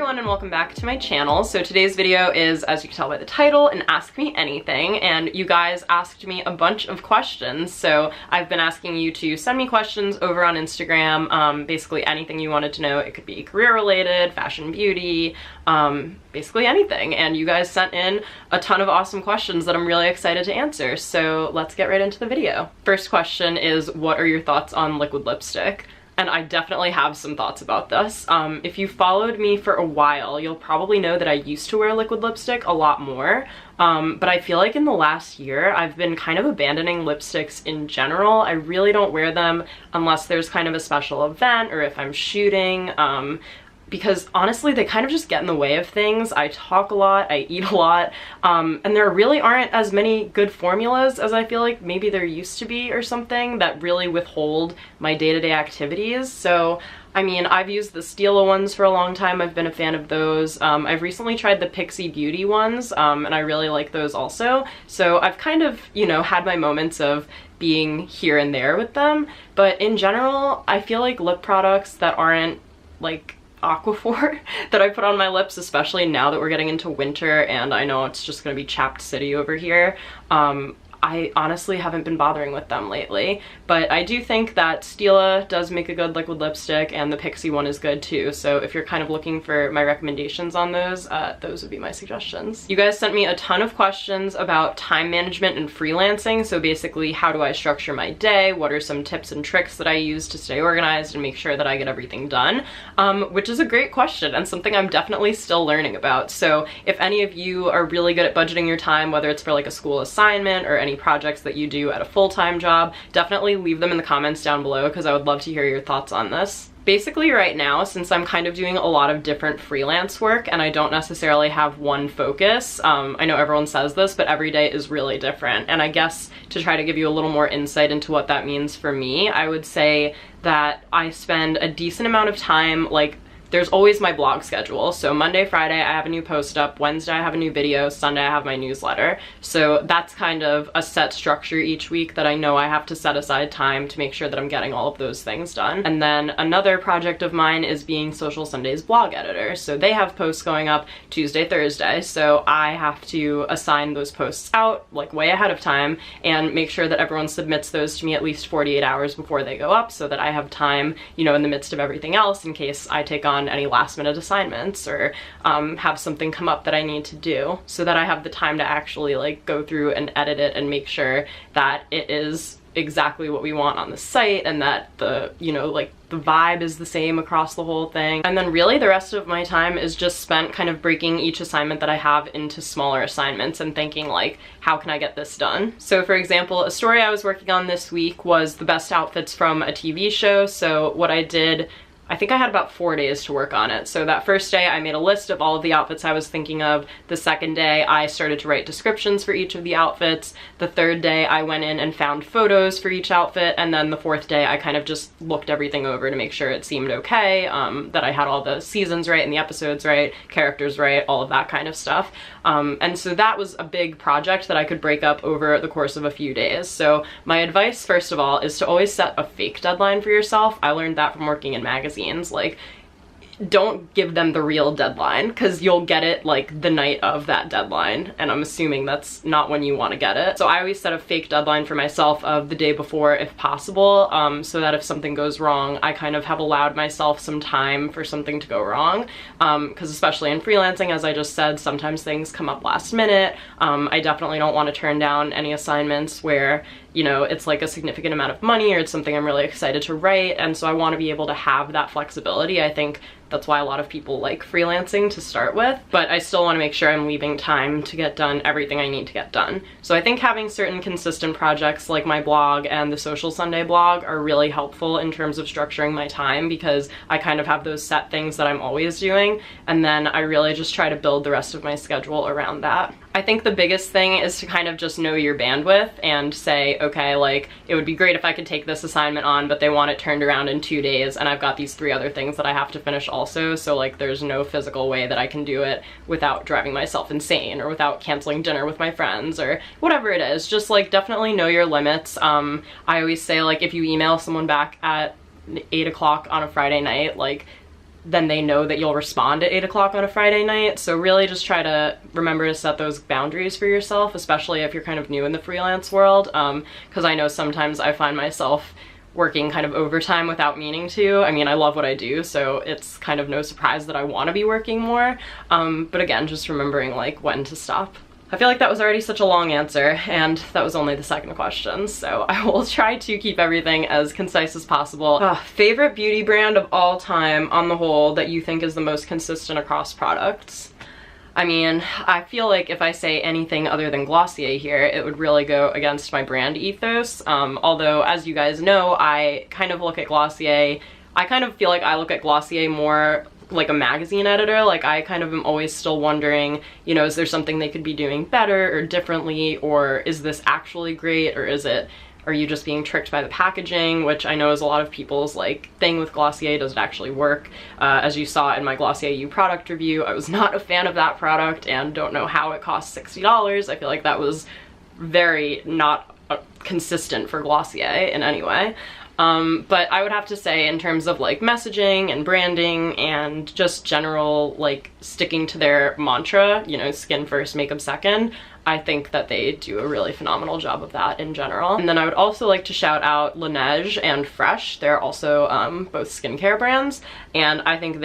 everyone and welcome back to my channel. So today's video is, as you can tell by the title, an Ask Me Anything, and you guys asked me a bunch of questions. So I've been asking you to send me questions over on Instagram, basically anything you wanted to know. It could be career related, fashion, beauty, basically anything. And you guys sent in a ton of awesome questions that I'm really excited to answer. So let's get right into the video. First question is, what are your thoughts on liquid lipstick? And I definitely have some thoughts about this. If you followed me for a while, you'll probably know that I used to wear liquid lipstick a lot more. But I feel like in the last year, I've been kind of abandoning lipsticks in general. I really don't wear them unless there's kind of a special event or if I'm shooting. Because honestly, they kind of just get in the way of things. I talk a lot, I eat a lot, and there really aren't as many good formulas as I feel like maybe there used to be or something that really withhold my day-to-day activities. So, I mean, I've used the Stila ones for a long time. I've been a fan of those. I've recently tried the Pixie Beauty ones, and I really like those also. So I've kind of, you know, had my moments of being here and there with them. But in general, I feel like lip products that aren't like Aquaphor that I put on my lips, especially now that we're getting into winter and I know it's just gonna be chapped city over here, I honestly haven't been bothering with them lately, but I do think that Stila does make a good liquid lipstick and the Pixie one is good too. So if you're kind of looking for my recommendations on those would be my suggestions. You guys sent me a ton of questions about time management and freelancing. So basically, how do I structure my day? What are some tips and tricks that I use to stay organized and make sure that I get everything done? Which is a great question and something I'm definitely still learning about. So if any of you are really good at budgeting your time, whether it's for like a school assignment or any projects that you do at a full-time job, definitely leave them in the comments down below because I would love to hear your thoughts on this. Basically right now, since I'm kind of doing a lot of different freelance work and I don't necessarily have one focus, I know everyone says this, but every day is really different. And I guess to try to give you a little more insight into what that means for me, I would say that I spend a decent amount of time, like, there's always my blog schedule. So Monday, Friday, I have a new post up. Wednesday, I have a new video. Sunday, I have my newsletter. So that's kind of a set structure each week that I know I have to set aside time to make sure that I'm getting all of those things done. And then another project of mine is being Social Sunday's blog editor. So they have posts going up Tuesday, Thursday. So I have to assign those posts out like way ahead of time and make sure that everyone submits those to me at least 48 hours before they go up so that I have time, you know, in the midst of everything else in case I take on any last minute assignments or have something come up that I need to do, so that I have the time to actually like go through and edit it and make sure that it is exactly what we want on the site and that the, you know, like the vibe is the same across the whole thing. And then really the rest of my time is just spent kind of breaking each assignment that I have into smaller assignments and thinking like, how can I get this done? So for example, a story I was working on this week was the best outfits from a TV show. So what I did, I think I had about 4 days to work on it. So that first day I made a list of all of the outfits I was thinking of. The second day I started to write descriptions for each of the outfits. The third day I went in and found photos for each outfit. And then the fourth day I kind of just looked everything over to make sure it seemed okay, that I had all the seasons right and the episodes right, characters right, all of that kind of stuff. And so that was a big project that I could break up over the course of a few days. So my advice, first of all, is to always set a fake deadline for yourself. I learned that from working in magazines. Like, don't give them the real deadline because you'll get it like the night of that deadline, and I'm assuming that's not when you want to get it. So I always set a fake deadline for myself of the day before if possible, so that if something goes wrong, I kind of have allowed myself some time for something to go wrong, because especially in freelancing, as I just said, sometimes things come up last minute. I definitely don't want to turn down any assignments where, you know, it's like a significant amount of money or it's something I'm really excited to write, and so I want to be able to have that flexibility. I think that's why a lot of people like freelancing to start with, but I still want to make sure I'm leaving time to get done everything I need to get done. So I think having certain consistent projects like my blog and the Social Sunday blog are really helpful in terms of structuring my time, because I kind of have those set things that I'm always doing, and then I really just try to build the rest of my schedule around that. I think the biggest thing is to kind of just know your bandwidth and say, okay, like, it would be great if I could take this assignment on, but they want it turned around in 2 days, and I've got these 3 other things that I have to finish also, so like there's no physical way that I can do it without driving myself insane or without canceling dinner with my friends or whatever it is. Just like definitely know your limits. I always say, like, if you email someone back at 8 o'clock on a Friday night, like, then they know that you'll respond at 8 o'clock on a Friday night. So really just try to remember to set those boundaries for yourself, especially if you're kind of new in the freelance world, because I know sometimes I find myself working kind of overtime without meaning to. I mean, I love what I do, so it's kind of no surprise that I want to be working more, but again, just remembering like when to stop. I feel like that was already such a long answer, and that was only the second question, so I will try to keep everything as concise as possible. Favorite beauty brand of all time on the whole that you think is the most consistent across products? I mean, I feel like if I say anything other than Glossier here, it would really go against my brand ethos. Although, as you guys know, I kind of look at Glossier, I kind of feel like I look at Glossier more like a magazine editor. Like, I kind of am always still wondering, you know, is there something they could be doing better or differently, or is this actually great, or are you just being tricked by the packaging, which I know is a lot of people's like thing with Glossier. Does it actually work? As you saw in my Glossier U product review, I was not a fan of that product and don't know how it cost $60. I feel like that was very not consistent for Glossier in any way. But I would have to say, in terms of like messaging and branding and just general like sticking to their mantra, you know, skin first, makeup second, I think that they do a really phenomenal job of that in general. And then I would also like to shout out Laneige and Fresh. They're also both skincare brands, and I think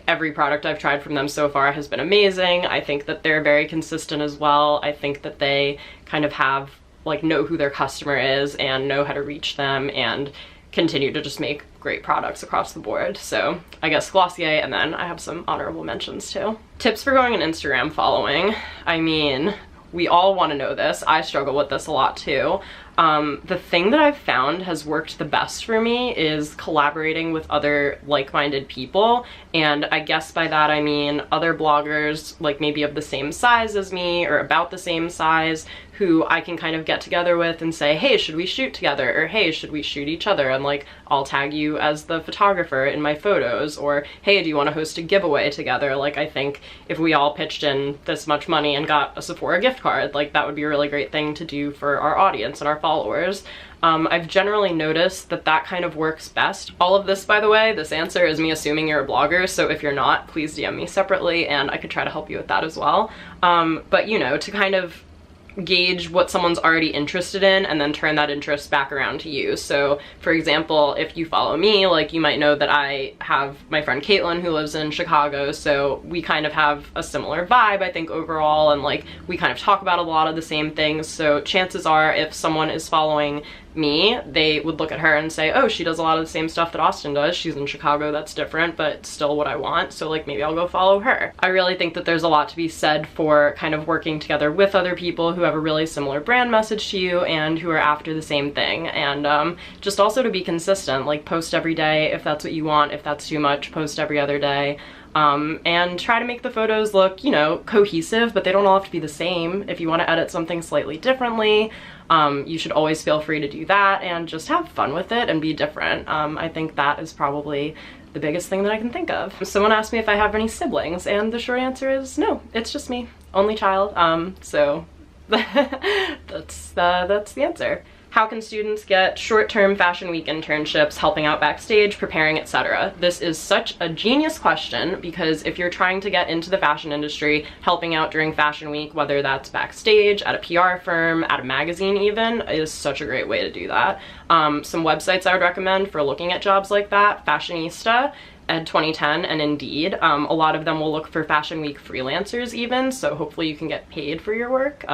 every product I've tried from them so far has been amazing. I think that they're very consistent as well. I think that they kind of have like know who their customer is and know how to reach them and continue to just make great products across the board. So I guess Glossier, and then I have some honorable mentions too. Tips for growing an Instagram following. I mean, we all want to know this. I struggle with this a lot too. The thing that I've found has worked the best for me is collaborating with other like-minded people, and I guess by that I mean other bloggers like maybe of the same size as me or about the same size, who I can kind of get together with and say, hey, should we shoot together? Or hey, should we shoot each other? And like, I'll tag you as the photographer in my photos. Or hey, do you want to host a giveaway together? Like, I think if we all pitched in this much money and got a Sephora gift card, like that would be a really great thing to do for our audience and our followers. I've generally noticed that that kind of works best. All of this, by the way, this answer is me assuming you're a blogger, so if you're not, please DM me separately and I could try to help you with that as well. But you know, to kind of gauge what someone's already interested in and then turn that interest back around to you. So for example, if you follow me, like you might know that I have my friend Caitlin who lives in Chicago, so we kind of have a similar vibe, I think, overall, and like we kind of talk about a lot of the same things. So chances are if someone is following me, they would look at her and say, oh, she does a lot of the same stuff that Austen does. She's in Chicago, that's different, but still what I want. So like maybe I'll go follow her. I really think that there's a lot to be said for kind of working together with other people who have a really similar brand message to you and who are after the same thing. And just also to be consistent, like post every day if that's what you want. If that's too much, post every other day. And try to make the photos look, you know, cohesive, but they don't all have to be the same. If you want to edit something slightly differently, you should always feel free to do that and just have fun with it and be different. I think that is probably the biggest thing that I can think of. Someone asked me if I have any siblings, and the short answer is no, it's just me, only child. So that's the answer. How can students get short-term Fashion Week internships, helping out backstage, preparing, etc.? This is such a genius question, because if you're trying to get into the fashion industry, helping out during Fashion Week, whether that's backstage, at a PR firm, at a magazine even, is such a great way to do that. Some websites I would recommend for looking at jobs like that: Fashionista, Ed 2010, and Indeed. A lot of them will look for Fashion Week freelancers even, so hopefully you can get paid for your work.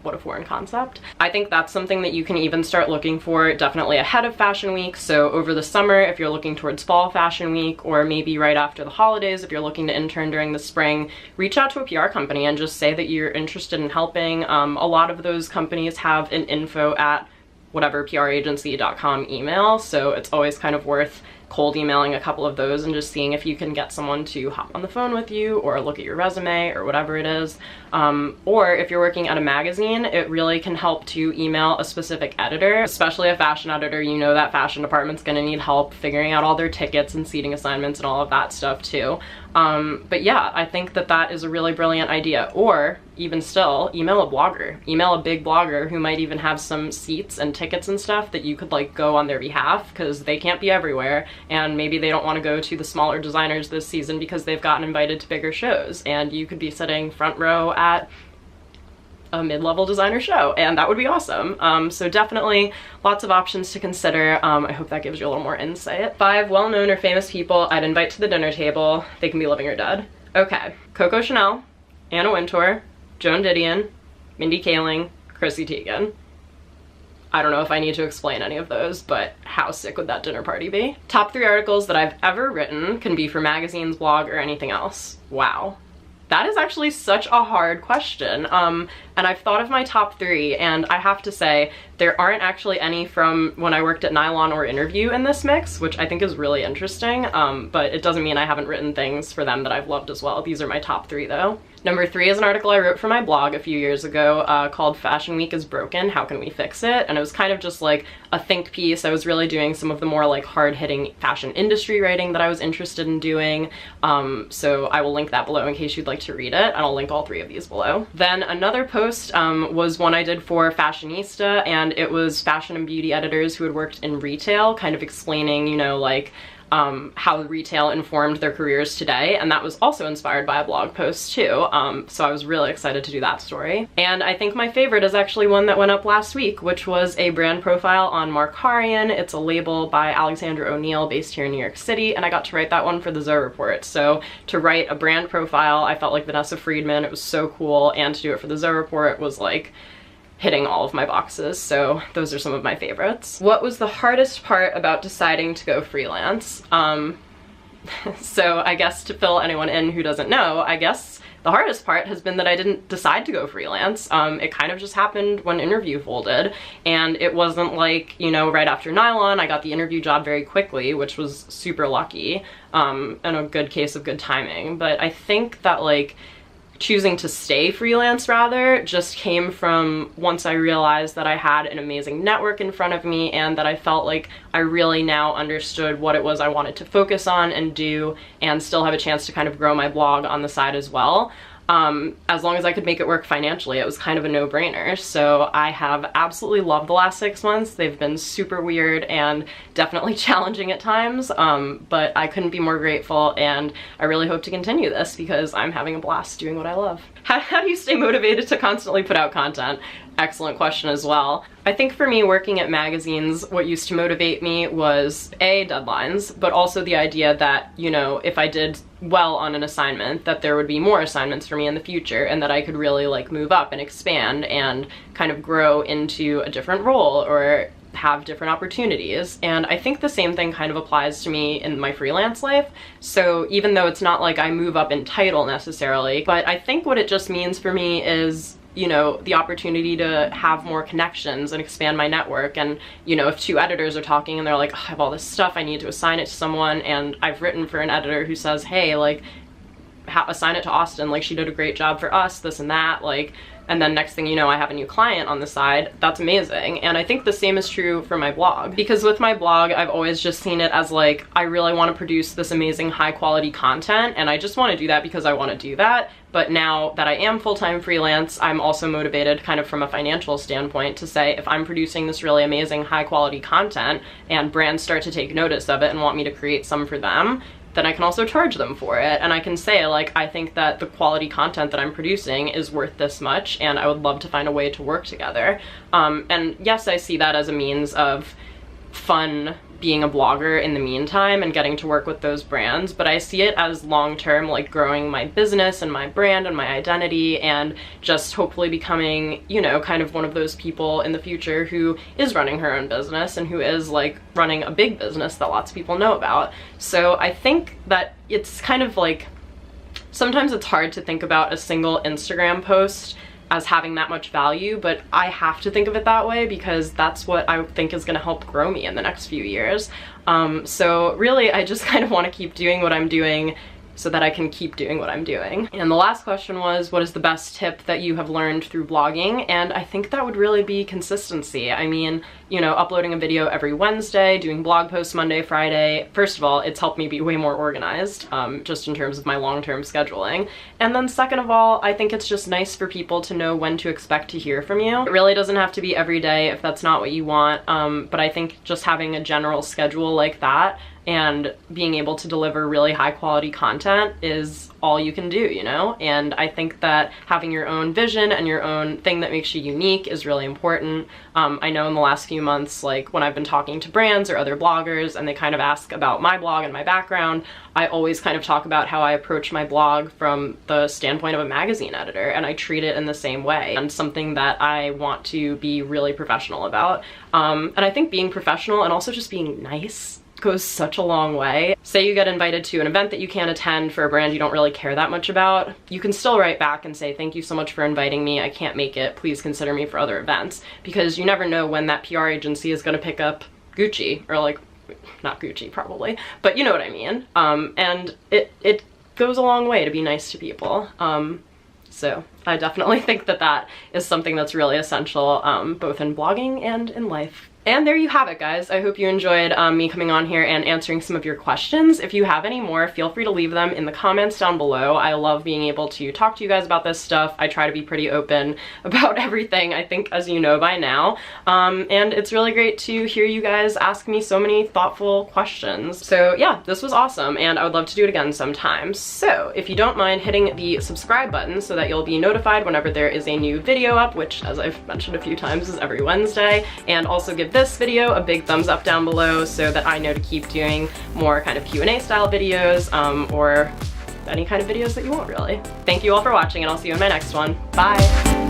What a foreign concept. I think that's something that you can even start looking for definitely ahead of Fashion Week. So over the summer, if you're looking towards Fall Fashion Week, or maybe right after the holidays, if you're looking to intern during the spring, reach out to a PR company and just say that you're interested in helping. A lot of those companies have an info@whateverpragency.com email, so it's always kind of worth cold emailing a couple of those and just seeing if you can get someone to hop on the phone with you or look at your resume or whatever it is. Or if you're working at a magazine, it really can help to email a specific editor, especially a fashion editor. You know that fashion department's gonna need help figuring out all their tickets and seating assignments and all of that stuff too. But yeah, I think that that is a really brilliant idea. Or even still, email a blogger. Email a big blogger who might even have some seats and tickets and stuff that you could like go on their behalf, because they can't be everywhere. and maybe they don't want to go to the smaller designers this season because they've gotten invited to bigger shows, and you could be sitting front row at a mid-level designer show, and that would be awesome. So definitely lots of options to consider. I hope that gives you a little more insight. 5 well-known or famous people I'd invite to the dinner table. They can be living or dead. Okay, Coco Chanel, Anna Wintour, Joan Didion, Mindy Kaling, Chrissy Teigen. I don't know if I need to explain any of those, but how sick would that dinner party be? Top 3 articles that I've ever written, can be for magazines, blog, or anything else. Wow. That is actually such a hard question. And I've thought of my top 3, and I have to say there aren't actually any from when I worked at Nylon or Interview in this mix, which I think is really interesting, but it doesn't mean I haven't written things for them that I've loved as well. These are my top 3 though. Number 3 is an article I wrote for my blog a few years ago called Fashion Week is Broken, How Can We Fix It? And it was kind of just like a think piece. I was really doing some of the more like hard-hitting fashion industry writing that I was interested in doing. So I will link that below in case you'd like to read it, and I'll link all 3 of these below. Then another post was one I did for Fashionista, and it was fashion and beauty editors who had worked in retail, kind of explaining, you know, like how retail informed their careers today, and that was also inspired by a blog post too, so I was really excited to do that story. And I think my favorite is actually one that went up last week, which was a brand profile on Markarian. It's a label by Alexandra O'Neill based here in New York City, and I got to write that one for the Zoe Report. So to write a brand profile, I felt like Vanessa Friedman, it was so cool, and to do it for the Zoe Report was like hitting all of my boxes, so those are some of my favorites. What was the hardest part about deciding to go freelance? So I guess to fill anyone in who doesn't know, I guess the hardest part has been that I didn't decide to go freelance. It kind of just happened when Interview folded, and it wasn't like, you know, right after Nylon, I got the Interview job very quickly, which was super lucky, and a good case of good timing. But I think that like choosing to stay freelance rather just came from once I realized that I had an amazing network in front of me, and that I felt like I really now understood what it was I wanted to focus on and do, and still have a chance to kind of grow my blog on the side as well. As long as I could make it work financially, it was kind of a no-brainer. So I have absolutely loved the last 6 months. They've been super weird and definitely challenging at times, but I couldn't be more grateful, and I really hope to continue this because I'm having a blast doing what I love. How do you stay motivated to constantly put out content? Excellent question as well. I think for me, working at magazines, what used to motivate me was deadlines, but also the idea that, you know, if I did well on an assignment, that there would be more assignments for me in the future, and that I could really like move up and expand and kind of grow into a different role or have different opportunities. And I think the same thing kind of applies to me in my freelance life. So even though it's not like I move up in title necessarily, but I think what it just means for me is, you know, the opportunity to have more connections and expand my network. And, you know, if 2 editors are talking and they're like, oh, I have all this stuff, I need to assign it to someone, and I've written for an editor who says, hey, like, assign it to Austen, like, she did a great job for us, this and that, like, and then next thing you know, I have a new client on the side, that's amazing. And I think the same is true for my blog, because with my blog, I've always just seen it as like, I really want to produce this amazing high quality content, and I just want to do that because I want to do that. But now that I am full-time freelance, I'm also motivated kind of from a financial standpoint to say, if I'm producing this really amazing high quality content and brands start to take notice of it and want me to create some for them, then I can also charge them for it. And I can say, like, I think that the quality content that I'm producing is worth this much, and I would love to find a way to work together. And yes, I see that as a means of fun being a blogger in the meantime and getting to work with those brands, but I see it as long-term, like growing my business and my brand and my identity, and just hopefully becoming, you know, kind of one of those people in the future who is running her own business and who is like running a big business that lots of people know about. So I think that it's kind of like, sometimes it's hard to think about a single Instagram post as having that much value, but I have to think of it that way because that's what I think is going to help grow me in the next few years. So really, I just kind of want to keep doing what I'm doing so that I can keep doing what I'm doing. And the last question was, what is the best tip that you have learned through blogging? And I think that would really be consistency. I mean, you know, uploading a video every Wednesday, doing blog posts Monday, Friday. First of all, it's helped me be way more organized, just in terms of my long-term scheduling. And then second of all, I think it's just nice for people to know when to expect to hear from you. It really doesn't have to be every day if that's not what you want, but I think just having a general schedule like that and being able to deliver really high quality content is all you can do, you know? And I think that having your own vision and your own thing that makes you unique is really important. I know in the last few months, like when I've been talking to brands or other bloggers and they kind of ask about my blog and my background, I always kind of talk about how I approach my blog from the standpoint of a magazine editor, and I treat it in the same way, and something that I want to be really professional about. And I think being professional and also just being nice goes such a long way. Say you get invited to an event that you can't attend for a brand you don't really care that much about, you can still write back and say, thank you so much for inviting me, I can't make it, please consider me for other events, because you never know when that PR agency is gonna pick up Gucci, or like, not Gucci probably, but you know what I mean. And it goes a long way to be nice to people. So I definitely think that that is something that's really essential, both in blogging and in life. And there you have it, guys. I hope you enjoyed me coming on here and answering some of your questions. If you have any more, feel free to leave them in the comments down below. I love being able to talk to you guys about this stuff. I try to be pretty open about everything, I think, as you know by now. And it's really great to hear you guys ask me so many thoughtful questions. So yeah, this was awesome, and I would love to do it again sometime. So if you don't mind hitting the subscribe button so that you'll be notified whenever there is a new video up, which, as I've mentioned a few times, is every Wednesday, and also give this video a big thumbs up down below so that I know to keep doing more kind of Q&A style videos, or any kind of videos that you want, really. Thank you all for watching, and I'll see you in my next one. Bye!